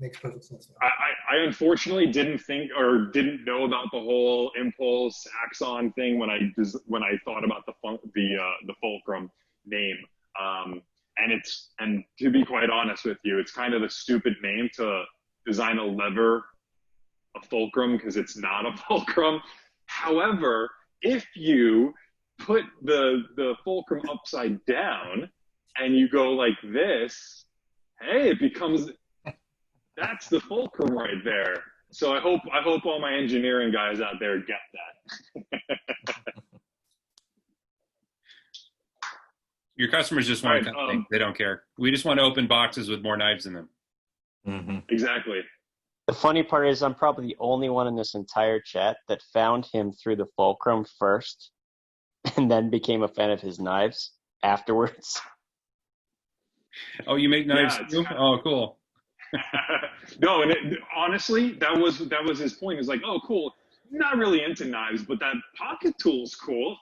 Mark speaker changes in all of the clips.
Speaker 1: Makes perfect sense.
Speaker 2: I unfortunately didn't think or didn't know about the whole impulse axon thing when I thought about the fulcrum name. And to be quite honest with you, it's kind of a stupid name to design a lever, a fulcrum, because it's not a fulcrum. However, if you put the fulcrum upside down and you go like this, hey, it becomes, that's the fulcrum right there. So I hope all my engineering guys out there get that.
Speaker 3: Your customers just want something. They don't care. We just want to open boxes with more knives in them.
Speaker 4: Mm-hmm.
Speaker 2: Exactly.
Speaker 5: The funny part is I'm probably the only one in this entire chat that found him through the fulcrum first and then became a fan of his knives afterwards.
Speaker 3: Oh, you make knives too? Oh, cool.
Speaker 2: No, and honestly, that was his point. It's like, oh, cool. Not really into knives, but that pocket tool's cool.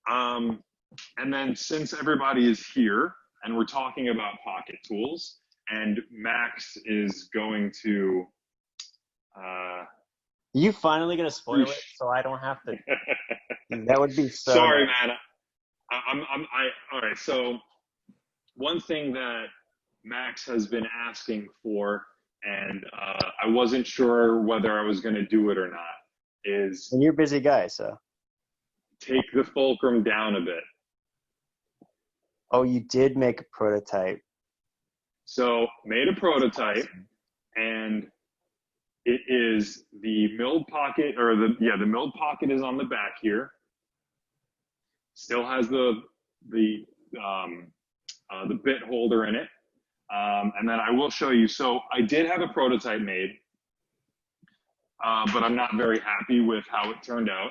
Speaker 2: And then since everybody is here and we're talking about pocket tools, and Max is going to.
Speaker 5: You finally gonna spoil it so I don't have to. That would be so.
Speaker 2: Sorry, man. All right. So one thing that Max has been asking for, and I wasn't sure whether I was going to do it or not, is.
Speaker 5: And you're a busy guy, so.
Speaker 2: Take the fulcrum down a bit.
Speaker 5: Oh, you did make a prototype.
Speaker 2: So made a prototype, and it is the milled pocket, or the milled pocket is on the back here. Still has the bit holder in it, and then I will show you. So I did have a prototype made, but I'm not very happy with how it turned out.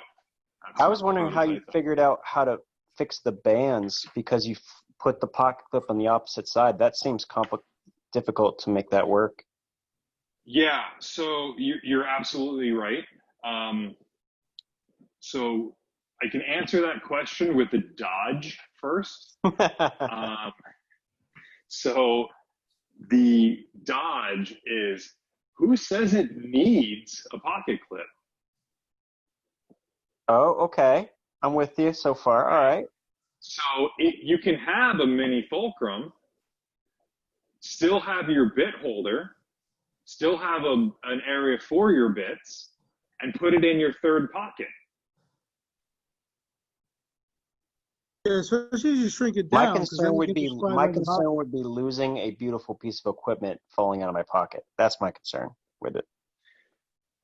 Speaker 5: I was wondering how you figured out how to fix the bands because you put the pocket clip on the opposite side. That seems difficult to make that work.
Speaker 2: Yeah, so you're absolutely right. So I can answer that question with the dodge first. So the dodge is, who says it needs a pocket clip?
Speaker 5: Oh, okay. I'm with you so far. All right.
Speaker 2: So you can have a mini fulcrum, still have your bit holder, still have an area for your bits, and put it in your third pocket.
Speaker 6: Yeah, especially as you shrink it down.
Speaker 5: My concern would be losing a beautiful piece of equipment falling out of my pocket. That's my concern with it.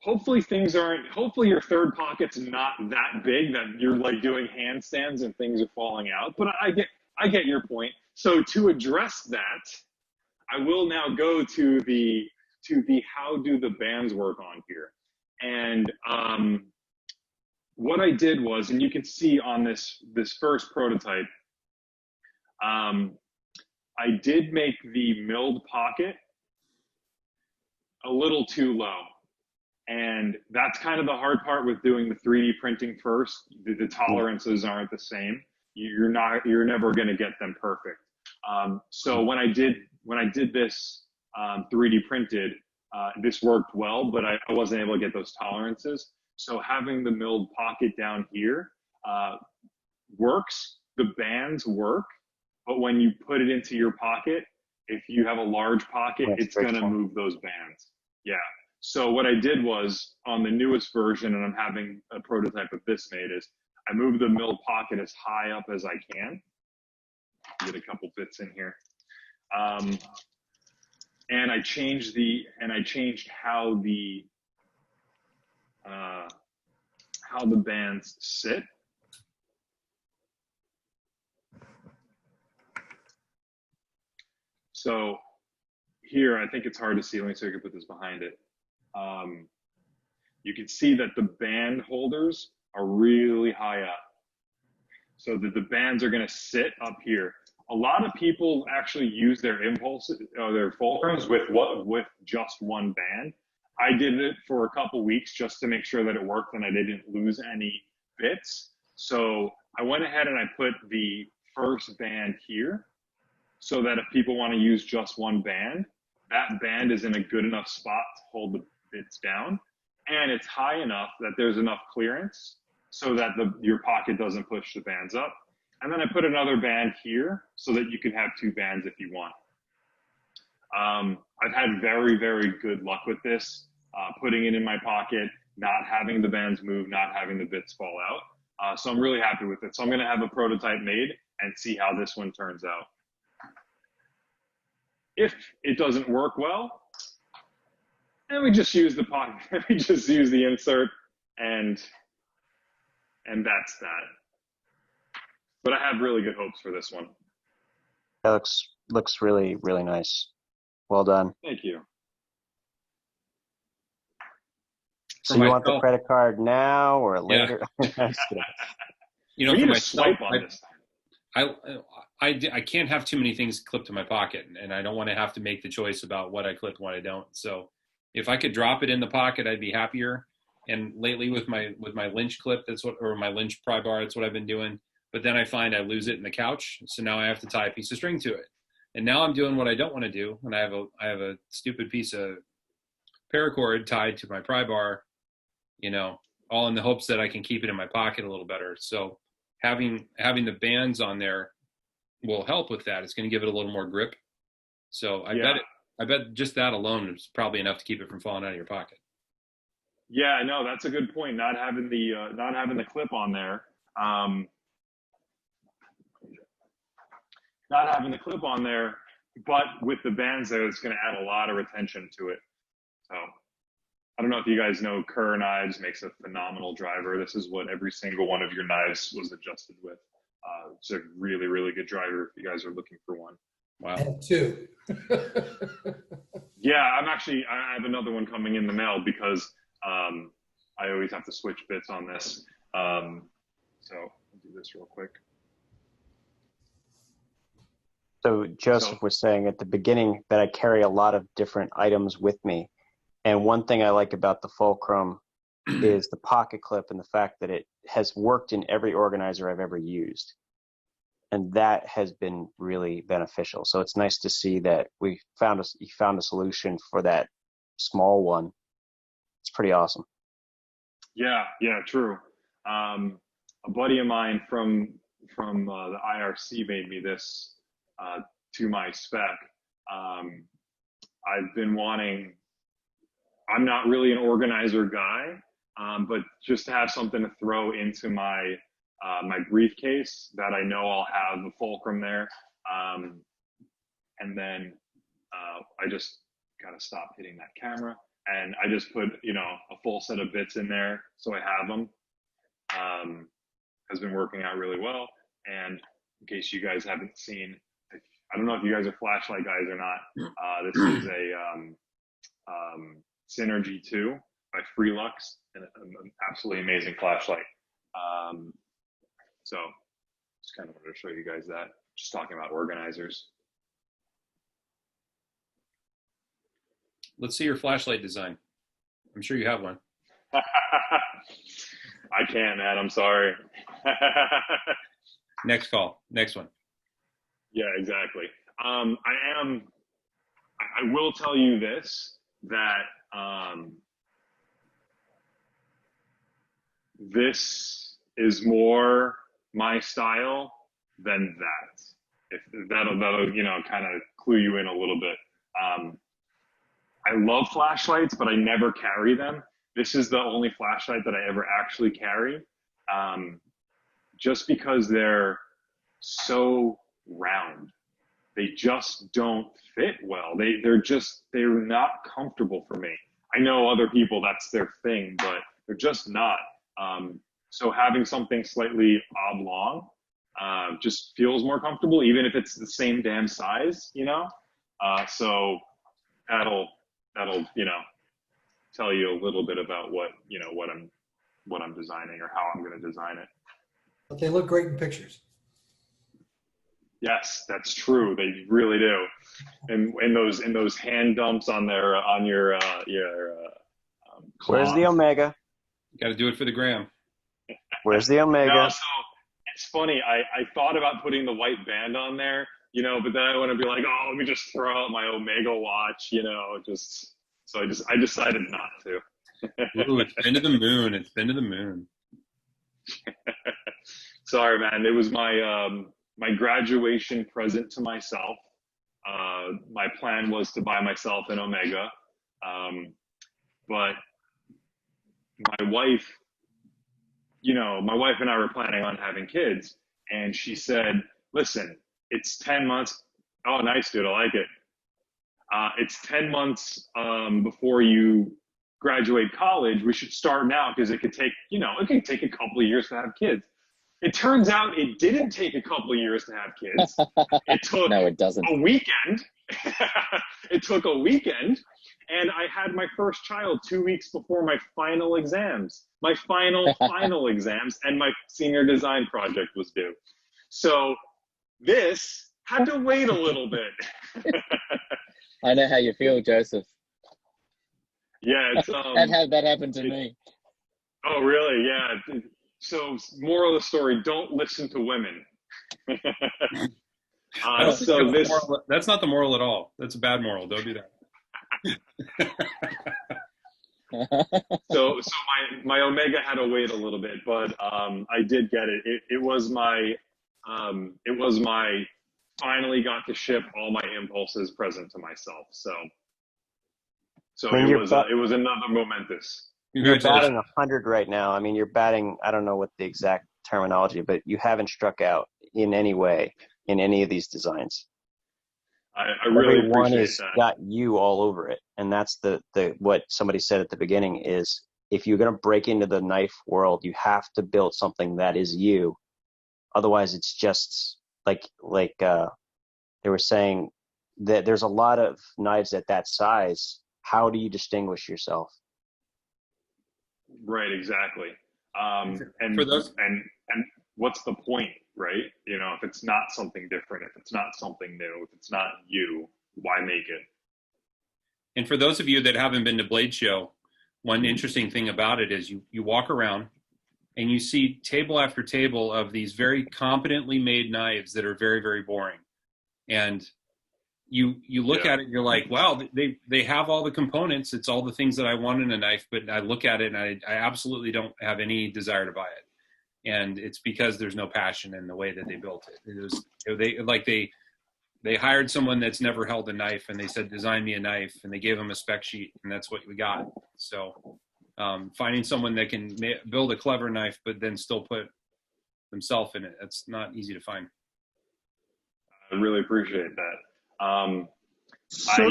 Speaker 2: Hopefully hopefully your third pocket's not that big that you're like doing handstands and things are falling out. But I get your point. So to address that, I will now go to the how do the bands work on here. And what I did was, and you can see on this first prototype, I did make the milled pocket a little too low. And that's kind of the hard part with doing the 3D printing first. The tolerances aren't the same. You're never going to get them perfect. So when I did this 3D printed, this worked well, but I wasn't able to get those tolerances. So having the milled pocket down here works. The bands work, but when you put it into your pocket, if you have a large pocket, it's going to move those bands. Yeah. So what I did was, on the newest version, and I'm having a prototype of this made, is I moved the milled pocket as high up as I can. Get a couple bits in here. And I changed how the bands sit. So here, I think it's hard to see. Let me see if I can put this behind it. You can see that the band holders are really high up. So that the bands are going to sit up here. A lot of people actually use their impulses or their fulcrums with just one band. I did it for a couple weeks just to make sure that it worked and I didn't lose any bits. So I went ahead and I put the first band here so that if people want to use just one band, that band is in a good enough spot to hold the bits down, and it's high enough that there's enough clearance so that your pocket doesn't push the bands up. And then I put another band here so that you can have 2 bands if you want. I've had very, very good luck with this, putting it in my pocket, not having the bands move, not having the bits fall out. So I'm really happy with it. So I'm going to have a prototype made and see how this one turns out. If it doesn't work well, then we just use the pocket, we just use the insert, and that's that. But I have really good hopes for this one.
Speaker 5: That looks really, really nice. Well done.
Speaker 2: Thank you.
Speaker 5: So you want the credit card now or later?
Speaker 3: Yeah. You know,
Speaker 2: we
Speaker 3: for
Speaker 2: need a
Speaker 3: myself,
Speaker 2: swipe on this thing.
Speaker 3: I can't have too many things clipped to my pocket, and I don't want to have to make the choice about what I clip and what I don't. So if I could drop it in the pocket, I'd be happier. And lately with my Lynch clip, or my Lynch pry bar, that's what I've been doing. But then I find I lose it in the couch, so now I have to tie a piece of string to it. And now I'm doing what I don't want to do, and I have a stupid piece of paracord tied to my pry bar, you know, all in the hopes that I can keep it in my pocket a little better. So having the bands on there will help with that. It's going to give it a little more grip. So I bet just that alone is probably enough to keep it from falling out of your pocket.
Speaker 2: Yeah, no, that's a good point. Not having the clip on there. Not having the clip on there, but with the bands there, it's going to add a lot of retention to it. So I don't know if you guys know, Kerr Knives makes a phenomenal driver. This is what every single one of your knives was adjusted with. It's a really, really good driver if you guys are looking for one.
Speaker 3: Wow.
Speaker 1: And 2.
Speaker 2: Yeah, I have another one coming in the mail because I always have to switch bits on this. So I'll do this real quick.
Speaker 5: So Joseph was saying at the beginning that I carry a lot of different items with me. And one thing I like about the Fulcrum is the pocket clip and the fact that it has worked in every organizer I've ever used. And that has been really beneficial. So it's nice to see that you found a solution for that small one. It's pretty awesome. Yeah,
Speaker 2: true. A buddy of mine from the IRC made me this to my spec. I've been wanting, I'm not really an organizer guy, but just to have something to throw into my briefcase that I know I'll have the fulcrum there. And then I just gotta stop hitting that camera. And I just put, a full set of bits in there so I have them. Has been working out really well. And in case you guys haven't seen, I don't know if you guys are flashlight guys or not. This is a Synergy 2 by Freelux, an absolutely amazing flashlight. So just kind of wanted to show you guys that. Just talking about organizers.
Speaker 3: Let's see your flashlight design. I'm sure you have one.
Speaker 2: I can't, man. I'm sorry.
Speaker 3: Next one.
Speaker 2: Yeah, exactly. I will tell you this, that this is more my style than that. If that'll kind of clue you in a little bit. I love flashlights, but I never carry them. This is the only flashlight that I ever actually carry, just because they're so round. They just don't fit well. They're not comfortable for me. I know other people, that's their thing, but they're just not. So having something slightly oblong just feels more comfortable, even if it's the same damn size, so that'll tell you a little bit about what I'm designing or how I'm going to design it.
Speaker 1: But they look great in pictures.
Speaker 2: Yes, that's true. They really do. And in those hand dumps on your
Speaker 5: Where's the Omega?
Speaker 3: You got to do it for the gram.
Speaker 5: Where's the Omega?
Speaker 2: No, so it's funny. I thought about putting the white band on there, but then I want to be like, oh, let me just throw out my Omega watch, so I decided not to.
Speaker 3: Ooh, it's been to the moon. It's been to the moon.
Speaker 2: Sorry, man. It was my graduation present to myself. My plan was to buy myself an Omega, but my wife, my wife and I were planning on having kids, and she said, "Listen, it's 10 months. Oh, nice, dude. I like it. It's 10 months before you graduate college. We should start now because it could take, a couple of years to have kids." It turns out it didn't take a couple of years to have kids. It took
Speaker 4: No, it doesn't.
Speaker 2: a weekend. It took a weekend. And I had my first child 2 weeks before my final exams, final exams, and my senior design project was due. So this had to wait a little bit.
Speaker 4: I know how you feel, Joseph.
Speaker 2: Yeah, it's
Speaker 4: that happened to me.
Speaker 2: Oh, really? Yeah. So, moral of the story: don't listen to women.
Speaker 3: I don't think that's not the moral at all. That's a bad moral. Don't do that.
Speaker 2: So my Omega had to wait a little bit, but I did get it. It was my finally got to ship all my impulses present to myself. So it was another momentous.
Speaker 5: You're batting 100 right now. I mean, you're batting, I don't know what the exact terminology, but you haven't struck out in any way in any of these designs.
Speaker 2: I really
Speaker 5: Everyone
Speaker 2: appreciate
Speaker 5: has
Speaker 2: that.
Speaker 5: got you all over it. And that's the what somebody said at the beginning is, if you're going to break into the knife world, you have to build something that is you. Otherwise, it's just like they were saying that there's a lot of knives at that size. How do you distinguish yourself?
Speaker 2: Right, exactly. And
Speaker 3: For those-
Speaker 2: and what's the point, right? If it's not something different, if it's not something new, if it's not you, why make it?
Speaker 3: And for those of you that haven't been to Blade Show, one interesting thing about it is you walk around and you see table after table of these very competently made knives that are very, very boring. And you look at it and you're like, wow, they have all the components. It's all the things that I want in a knife, but I look at it and I absolutely don't have any desire to buy it. And it's because there's no passion in the way that they built it. They hired someone that's never held a knife and they said, design me a knife, and they gave them a spec sheet, and that's what we got. So finding someone that can build a clever knife but then still put themselves in it, that's not easy to find.
Speaker 2: I really appreciate that.
Speaker 6: So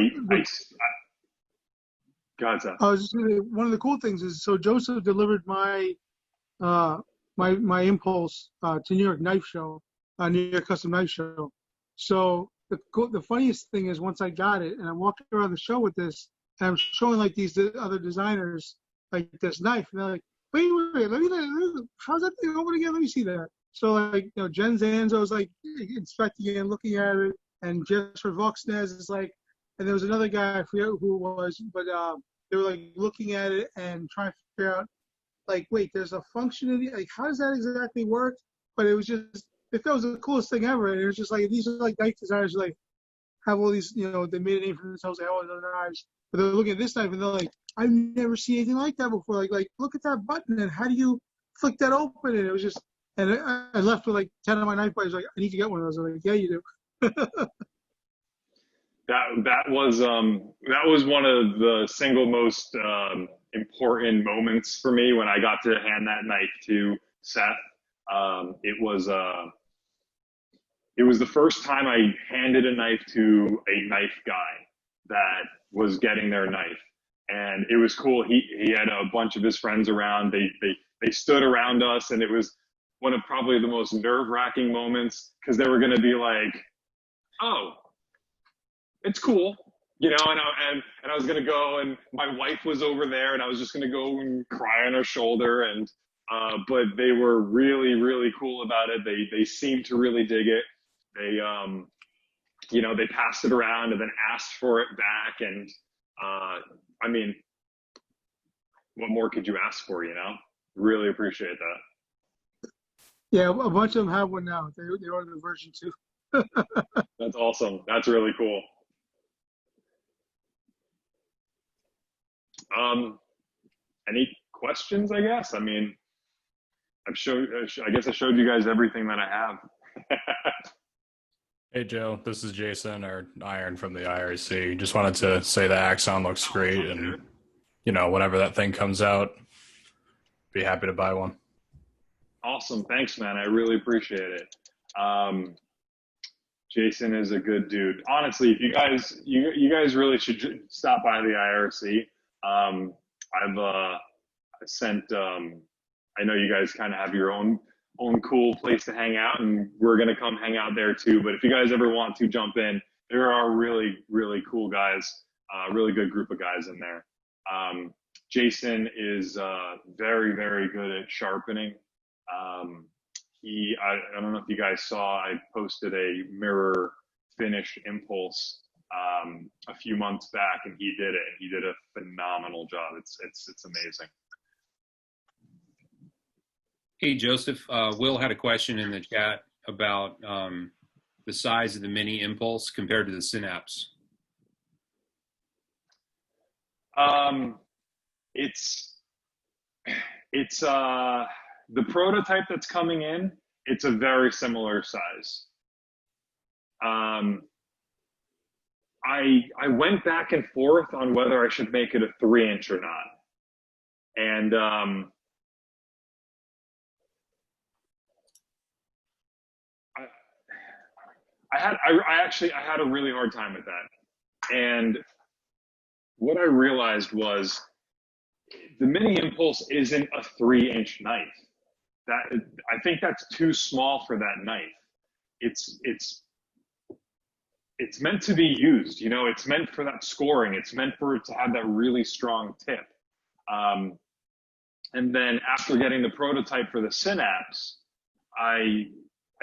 Speaker 2: Go ahead, Seth.
Speaker 6: I was just gonna say, one of the cool things is, so Joseph delivered my impulse to New York Knife Show, New York Custom Knife Show. So the funniest thing is, once I got it and I'm walking around the show with this, and I'm showing like these other designers like this knife, and they're like, wait, let me how's that thing open again? Let me see that. So like, Jen Zanzo was like inspecting it and looking at it, and Jesper Voxnaz is like, and there was another guy, I forget who it was, but they were like looking at it and trying to figure out, like, wait, there's a function in it, like, how does that exactly work? But it was just, it was the coolest thing ever. And it was just like, these are like knife designers, like, have all these, they made a name for themselves, they have all those knives, but they're looking at this knife and they're like, I've never seen anything like that before. Like look at that button, and how do you flick that open? And it was just, and I left with like 10 of my knife buddies, like, I need to get one of those. I'm like, yeah, you do.
Speaker 2: That was one of the single most important moments for me when I got to hand that knife to Seth. It was the first time I handed a knife to a knife guy that was getting their knife, and it was cool. He had a bunch of his friends around. They stood around us, and it was one of probably the most nerve-wracking moments, because they were going to be like, oh, it's cool, and I was gonna go, and my wife was over there, and I was just gonna go and cry on her shoulder, and but they were really, really cool about it. They seemed to really dig it. They they passed it around and then asked for it back, and I mean, what more could you ask for? Really appreciate that.
Speaker 6: Yeah, a bunch of them have one now. They ordered the version 2.
Speaker 2: That's awesome. That's really cool. Any questions? I guess. I mean, I guess I showed you guys everything that I have.
Speaker 7: Hey Joe, this is Jason or Iron from the IRC. Just wanted to say the Axon looks great, and whenever that thing comes out, be happy to buy one.
Speaker 2: Awesome. Thanks, man. I really appreciate it. Jason is a good dude. Honestly, if you guys really should stop by the IRC. I've sent. I know you guys kind of have your own cool place to hang out, and we're gonna come hang out there too. But if you guys ever want to jump in, there are really cool guys, really good group of guys in there. Jason is very good at sharpening. I don't know if you guys saw, I posted a mirror finish impulse a few months back, and he did it. He did a phenomenal job. It's amazing.
Speaker 3: Hey, Joseph, Will had a question in the chat about the size of the mini impulse compared to the Synapse.
Speaker 2: It's the prototype that's coming in. It's a very similar size. I went back and forth on whether I should make it a 3-inch or not, and I had a really hard time with that. And what I realized was the mini impulse isn't a 3-inch knife. I think that's too small for that knife. It's meant to be used, it's meant for that scoring. It's meant for it to have that really strong tip. And then after getting the prototype for the Synapse, I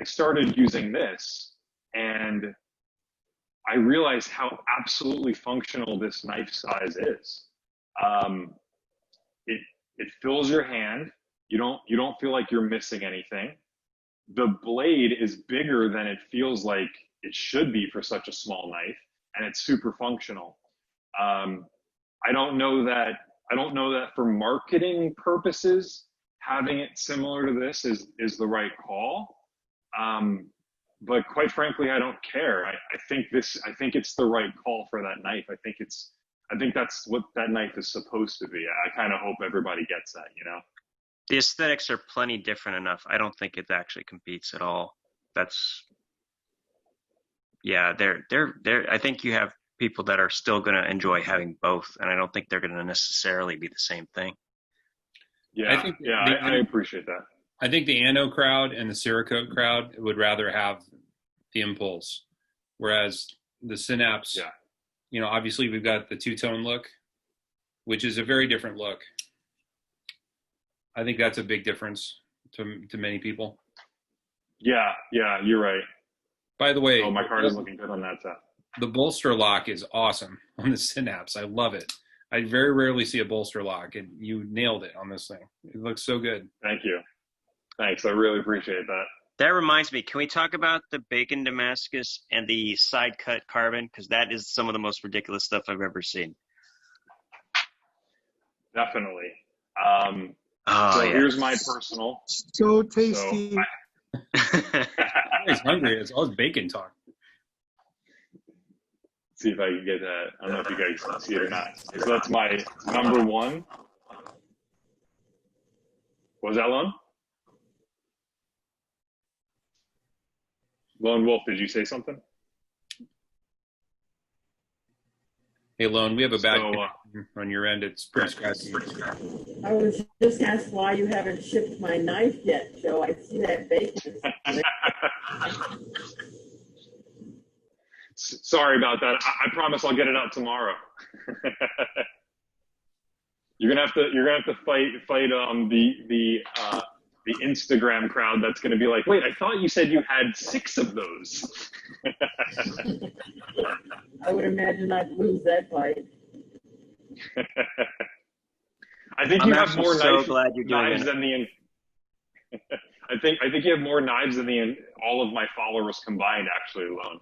Speaker 2: started using this, and I realized how absolutely functional this knife size is. It fills your hand. You don't feel like you're missing anything. The blade is bigger than it feels like it should be for such a small knife, and it's super functional. I don't know that for marketing purposes, having it similar to this is the right call. But quite frankly, I don't care. I think it's the right call for that knife. I think that's what that knife is supposed to be. I kind of hope everybody gets that,
Speaker 5: The aesthetics are plenty different enough. I don't think it actually competes at all. I think you have people that are still going to enjoy having both, and I don't think they're going to necessarily be the same thing.
Speaker 2: Yeah, I appreciate that.
Speaker 3: I think the Anno crowd and the Cerakote crowd would rather have the impulse, whereas the Synapse, obviously we've got the two-tone look, which is a very different look. I think that's a big difference to many people. Yeah,
Speaker 2: you're right.
Speaker 3: By the way,
Speaker 2: my card is looking good on that side.
Speaker 3: The bolster lock is awesome on the Synapse. I love it. I very rarely see a bolster lock, and you nailed it on this thing. It looks so good.
Speaker 2: Thank you. Thanks. I really appreciate that.
Speaker 5: That reminds me, can we talk about the bacon Damascus and the side cut carbon? Because that is some of the most ridiculous stuff I've ever seen.
Speaker 2: Definitely. Here's my personal.
Speaker 6: So tasty.
Speaker 3: It's hungry. It's all bacon talk.
Speaker 2: See if I can get that. I don't know if you guys can see it or not. So that's my number one. Was that Lone? Lone Wolf, did you say something?
Speaker 3: Hey, Lone, we have a bad on your end. It's pretty scratchy.
Speaker 8: I was just asked why you haven't shipped my knife yet, Joe. I see that bacon.
Speaker 2: Sorry about that. I promise I'll get it out tomorrow. You're gonna have to fight the Instagram crowd that's gonna be like, wait, I thought you said you had 6 of those.
Speaker 8: I would imagine I'd lose that fight.
Speaker 2: I think you have more
Speaker 5: so glad you're doing
Speaker 2: knives
Speaker 5: it.
Speaker 2: than think you have more knives than all of my followers combined, actually, alone.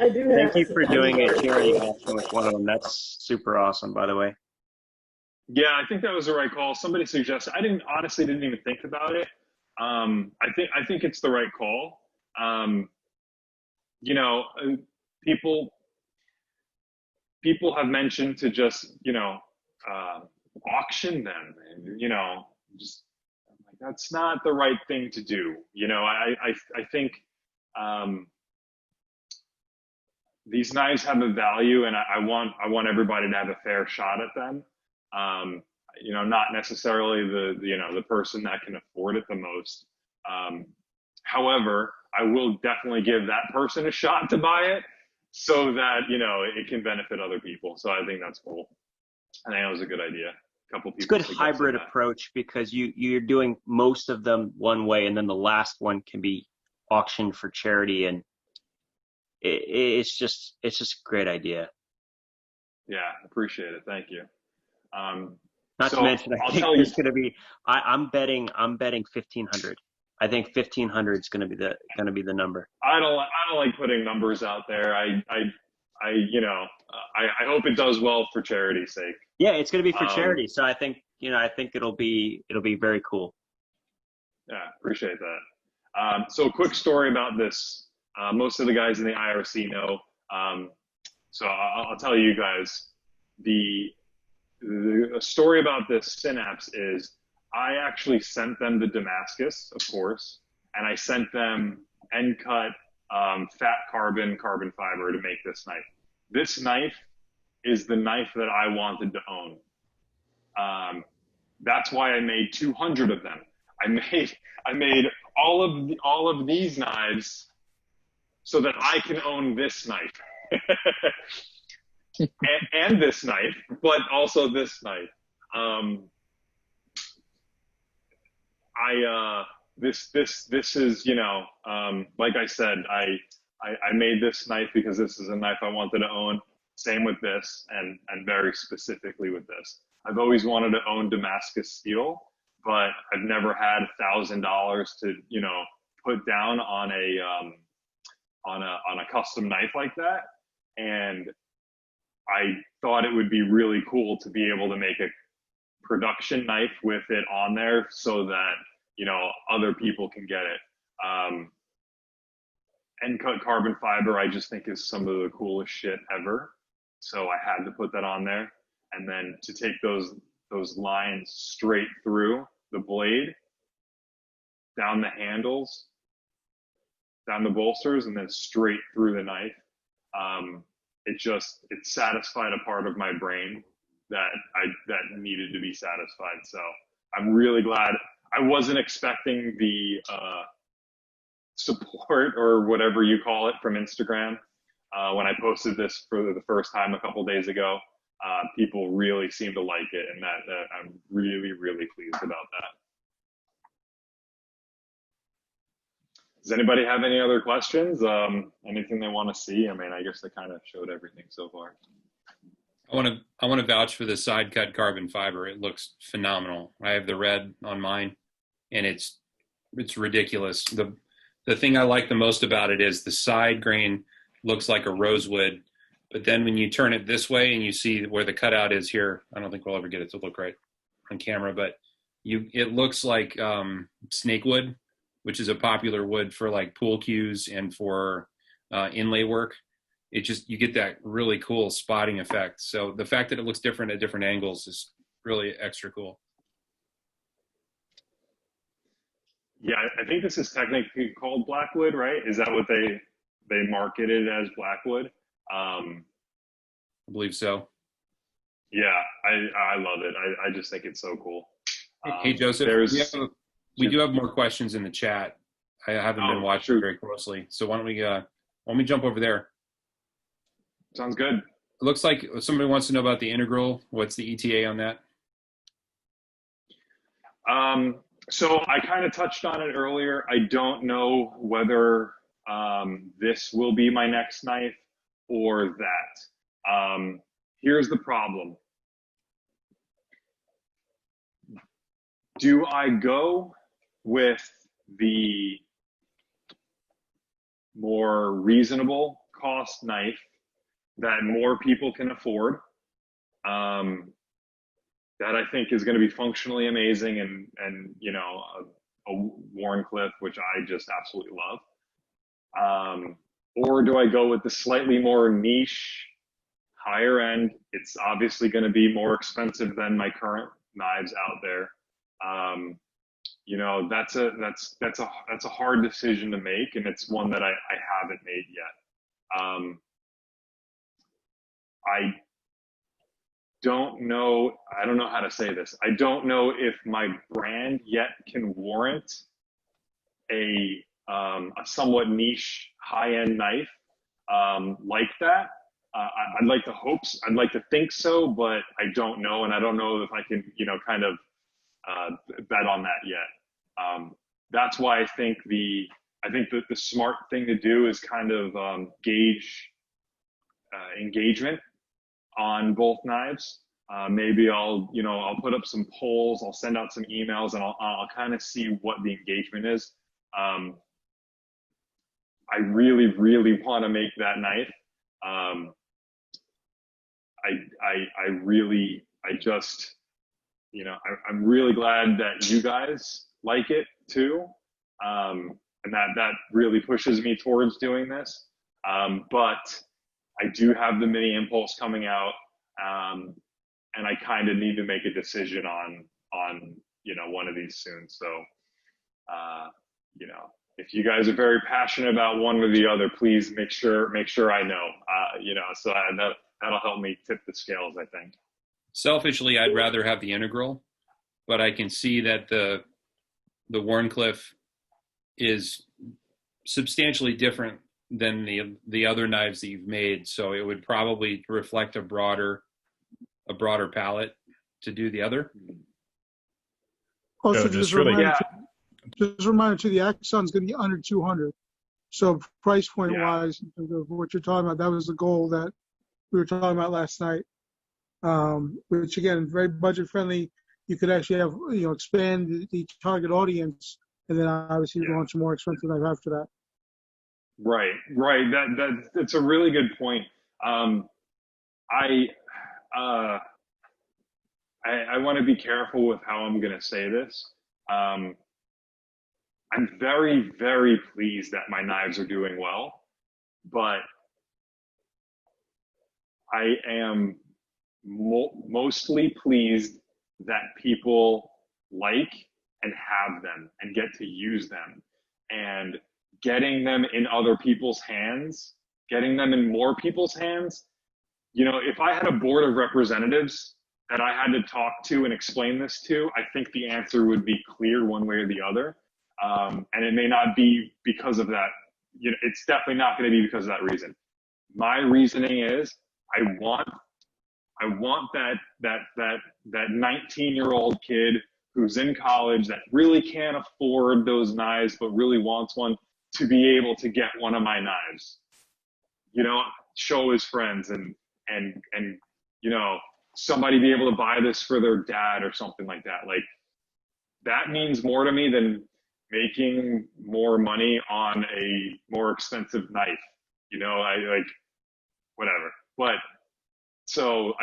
Speaker 8: I do have.
Speaker 5: Thank you for
Speaker 8: some
Speaker 5: doing a
Speaker 8: other-
Speaker 5: charity auction with one of them. That's super awesome, by the way.
Speaker 2: Yeah, I think that was the right call. Somebody suggested. I honestly didn't even think about it. I think it's the right call. You know, people have mentioned to just, you know, auction them, and, you know, just like, that's not the right thing to do. You know, I think these knives have a value, and I want everybody to have a fair shot at them. You know, not necessarily the person that can afford it the most. However, I will definitely give that person a shot to buy it, so that, you know, it can benefit other people. So I think that's cool. I think that was a good idea. A couple people.
Speaker 5: It's a good
Speaker 2: suggested
Speaker 5: hybrid
Speaker 2: that.
Speaker 5: approach, because you're doing most of them one way, and then the last one can be auctioned for charity, and it's just a great idea.
Speaker 2: Yeah, appreciate it. Thank you.
Speaker 5: Not
Speaker 2: so
Speaker 5: to mention, I
Speaker 2: I'll
Speaker 5: think
Speaker 2: tell you.
Speaker 5: there's going to be. I'm betting 1,500. I think 1,500 is going to be the number.
Speaker 2: I don't like putting numbers out there. I you know, I hope it does well for charity's sake.
Speaker 5: Yeah, it's going to be for charity. So I think, you know, it'll be very cool.
Speaker 2: Yeah, appreciate that. So a quick story about this. Most of the guys in the IRC know. So I'll tell you guys the story about this Synapse is, I actually sent them the Damascus, of course, and I sent them end cut fat carbon fiber to make this knife. This knife is the knife that I wanted to own. That's why I made 200 of them. I made all of these knives so that I can own this knife. and this knife, but also this knife. This is, you know, like I said, I made this knife because this is a knife I wanted to own. Same with this, and very specifically with this. I've always wanted to own Damascus steel, but I've never had $1,000 to, you know, put down on a custom knife like that. And I thought it would be really cool to be able to make a production knife with it on there, so that, you know, other people can get it. End cut carbon fiber, I just think is some of the coolest shit ever. So I had to put that on there. And then to take those lines straight through the blade, down the handles, down the bolsters, and then straight through the knife. It satisfied a part of my brain that needed to be satisfied. So I'm really glad. I wasn't expecting the support, or whatever you call it, from Instagram. When I posted this for the first time a couple days ago, people really seemed to like it, and that I'm really, really pleased about that. Does anybody have any other questions? Anything they want to see? I mean, I guess they kind of showed everything so far.
Speaker 3: I want to vouch for the side cut carbon fiber. It looks phenomenal. I have the red on mine, and it's ridiculous. The thing I like the most about it is the side grain looks like a rosewood, but then when you turn it this way and you see where the cutout is here, I don't think we'll ever get it to look right on camera, but it looks like snakewood, which is a popular wood for like pool cues and for inlay work. You get that really cool spotting effect. So the fact that it looks different at different angles is really extra cool.
Speaker 2: Yeah, I think this is technically called blackwood, right? Is that what they marketed as blackwood?
Speaker 3: I believe so.
Speaker 2: Yeah, I love it. I just think it's so cool.
Speaker 3: Hey Joseph, we do have more questions in the chat. I haven't been watching very closely, so why don't we jump over there?
Speaker 2: Sounds good.
Speaker 3: It looks like somebody wants to know about the integral. What's the ETA on that?
Speaker 2: So I kind of touched on it earlier. I don't know whether this will be my next knife or that. Here's the problem. Do I go with the more reasonable cost knife that more people can afford, that I think is going to be functionally amazing, and you know, a Wharncliffe, which I just absolutely love? Or do I go with the slightly more niche, higher end? It's obviously going to be more expensive than my current knives out there. You know, that's a hard decision to make, and it's one that I haven't made yet. I don't know how to say this. I don't know if my brand yet can warrant a somewhat niche high-end knife like that. I'd like to think so, but I don't know, and I don't know if I can, you know, kind of bet on that yet. That's why I think the smart thing to do is kind of gauge engagement on both knives. Maybe I'll put up some polls, I'll send out some emails, and I'll kind of see what the engagement is. I really, really want to make that knife. I'm really glad that you guys like it too. And that really pushes me towards doing this. But I do have the mini impulse coming out. And I kind of need to make a decision on one of these soon. So, if you guys are very passionate about one or the other, please make sure I know. So that'll help me tip the scales, I think.
Speaker 3: Selfishly, I'd rather have the integral, but I can see that the Wharncliffe is substantially different than the other knives that you've made, so it would probably reflect a broader palette to do the other.
Speaker 6: Also,
Speaker 7: So
Speaker 6: just
Speaker 7: really,
Speaker 6: a reminder too, the Axon's going to be under 200. So price point wise, in terms of what you're talking about, that was the goal that we were talking about last night. Which again, very budget friendly. You could actually have, expand the target audience, and then obviously launch a more expensive knife after that.
Speaker 2: Right. That's a really good point. I want to be careful with how I'm going to say this. I'm very, very pleased that my knives are doing well, but I am mostly pleased that people like and have them and get to use them, and getting them in other people's hands, getting them in more people's hands. If I had a board of representatives that I had to talk to and explain this to, I think the answer would be clear one way or the other. And it may not be because of that. It's definitely not going to be because of that reason. My reasoning is I want that 19-year-old kid who's in college that really can't afford those knives but really wants one to be able to get one of my knives. Show his friends and somebody be able to buy this for their dad or something like that. Like, that means more to me than making more money on a more expensive knife. Whatever. But so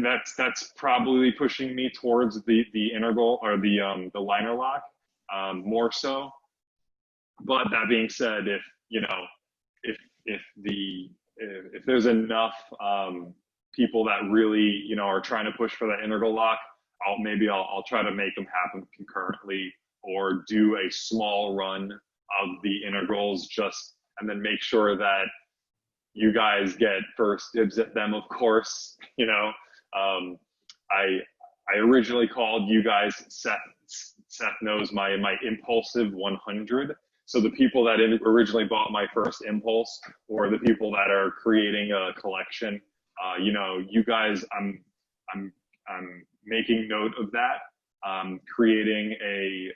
Speaker 2: that's probably pushing me towards the integral or the liner lock more so. But that being said, if there's enough people that really are trying to push for that integral lock, I'll try to make them happen concurrently, or do a small run of the integrals and then make sure that you guys get first dibs at them, of course. I originally called you guys, Seth knows my impulsive 100. So the people that originally bought my first impulse, or the people that are creating a collection, you guys, I'm making note of that, creating an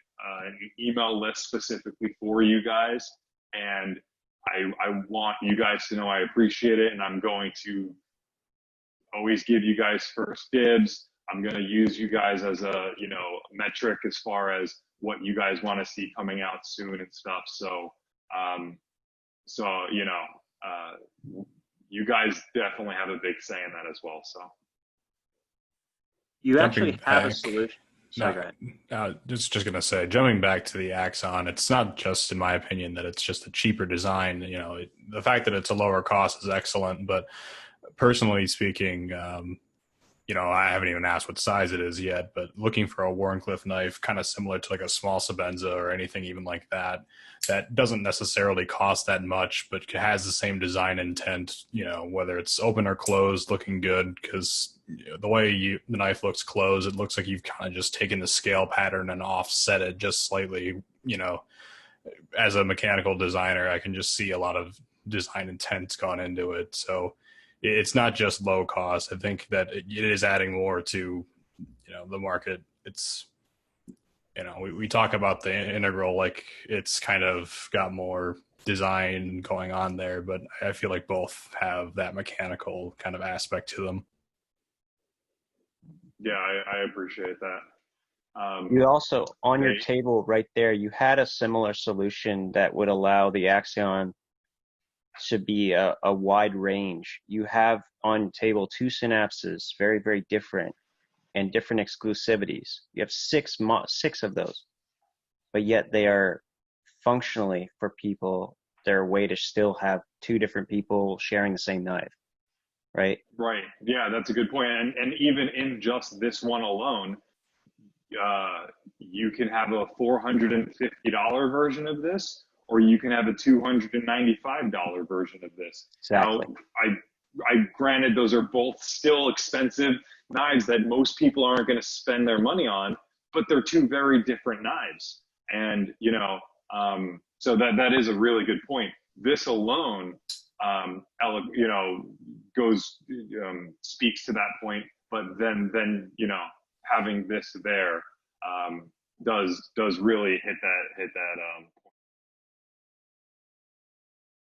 Speaker 2: email list specifically for you guys. And I want you guys to know I appreciate it, and I'm going to always give you guys first dibs. I'm going to use you guys as a, metric as far as what you guys want to see coming out soon and stuff. So, you guys definitely have a big say in that as well. So
Speaker 5: You
Speaker 7: Jumping
Speaker 5: actually have a
Speaker 7: back.
Speaker 5: solution. Sorry, go ahead.
Speaker 7: Just gonna say, jumping back to the Axon, it's not just, in my opinion, that it's just a cheaper design. The fact that it's a lower cost is excellent, but personally speaking, I haven't even asked what size it is yet, but looking for a Wharncliffe knife, kind of similar to like a small Sabenza or anything even like that, that doesn't necessarily cost that much, but has the same design intent, whether it's open or closed, looking good, because the way the knife looks closed, it looks like you've kind of just taken the scale pattern and offset it just slightly. As a mechanical designer, I can just see a lot of design intent's gone into it. So it's not just low cost. I think that it is adding more to, the market. It's, we talk about the integral like it's kind of got more design going on there, but I feel like both have that mechanical kind of aspect to them.
Speaker 2: yeah, I appreciate that.
Speaker 5: You also, on your table right there, you had a similar solution that would allow the Axion to be a wide range. You have on your table 2 synapses, very, very different, and different exclusivities. You have six of those, but yet they are functionally, for people, they're a way to still have 2 different people sharing the same knife, right?
Speaker 2: Right. Yeah, that's a good point. And even in just this one alone, you can have a $450 version of this, or you can have a $295 version of this.
Speaker 5: Exactly.
Speaker 2: Now, I granted those are both still expensive knives that most people aren't going to spend their money on, but they're 2 very different knives. And, so that is a really good point. This alone, speaks to that point, but then, having this there, does really hit that